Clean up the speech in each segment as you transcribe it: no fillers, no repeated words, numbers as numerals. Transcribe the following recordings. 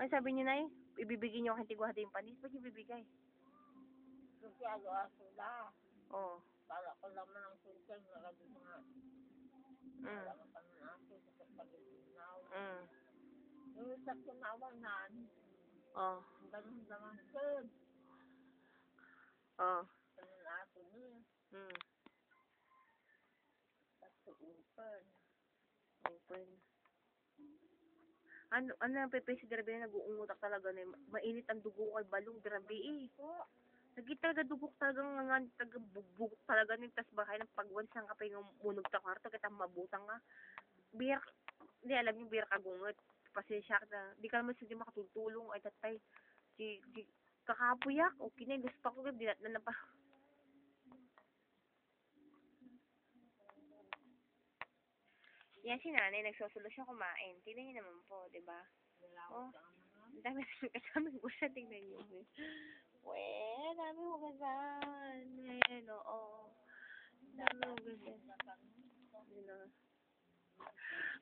Ay, sabi niyo, Nay, ibibigay niyo kay Tiguhati yung panis. Ba't ibibigay? Kasi aso na. Oo. Para ko lang man ang sultan na lagi nga. Mm. Wala ka pa ng aso sa pag-ibinaw. Mm. Yung sa kunawanan, Oh. ang ganun-ganun sun. Oh. Ang aso niya. Mm. Sa upan. Open. Ano ang pepe si grabe na nag-uungutak talaga na mainit ang dugo ko kay Balong grabe eh. Nagit talaga dugok talaga nga taga bugbog talaga ning tas bahay ng pagwan sang kapay ng munog ta kwarto kita mabutang nga. Bir di alam niyo bir kagungot. Pasensya ka na. Di ka naman sige makatutulong ay tatay. Si kakapuyak okay na gusto ko di na pa. Yan si nanay, nagsosolusyon kumain. Tingnan niyo naman po, di ba? Oh, ang dami kasamang gusto, tingnan niyo. Weh, dami mo gasan. Ayan, oo. Dami mo gasan.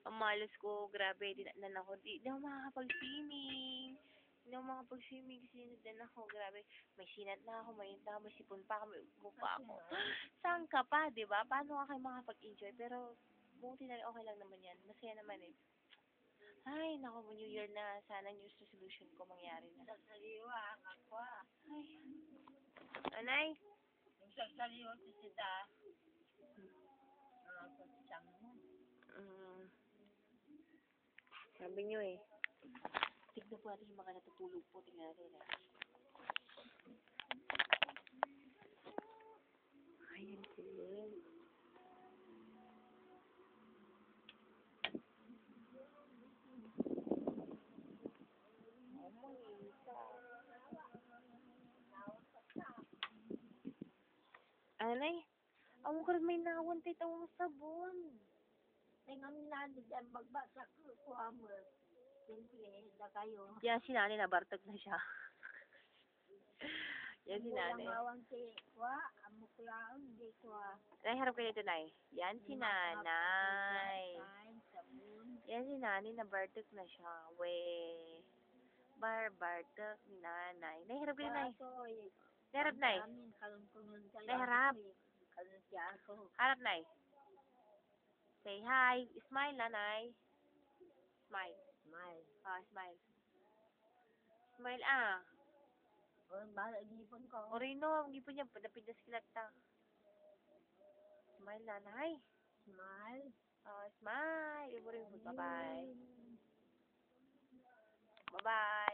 Ang malas ko, grabe, dinatnan ako. Di ako makakapag-swimming. Hindi ako makakapag-swimming kasi dinatnan ako, grabe. May sinat na ako, may inta, may sipon pa ako, may upo pa ako. Saan ka pa, di ba? Paano ka kayo makakapag-enjoy? Pero, buti na okay lang naman yan. Masaya naman eh. Ay, naku, New Year na. Sana New resolution ko mangyari na. Sasaliwa ang aqua. Ay. Anay? Yung sasaliwa si Sita. Sa siyang mo. Sabi niyo eh. Tignan po natin yung mga natutulog po. Tingnan natin eh. Ayan sila. Anay? Ako ka rin may nawantay tawang sabon. Tingnan nila dyan magbasa ko mo. Simple, na kayo. Yan si nanay, nabartag na siya. Yan si nanay. Walang awang si Kwa, amuklaan, hindi Kwa. Nay, harap kayo dito, Nay. Yan si nanay. Yan si nanay, nabartag na siya. We. Bartag ni nanay. Nay, harap kayo, Nay. Nay, harap, Nay. Nay, harap. Harap, Nay. Say hi. Smile, nanay. Smile. Smile. Smile. Smile, ah. O, bala, gipon ko. O, Rino, hindi po niya. Padapidas kilat ta. Smile, nanay. Smile. Smile. Bye-bye. Bye-bye.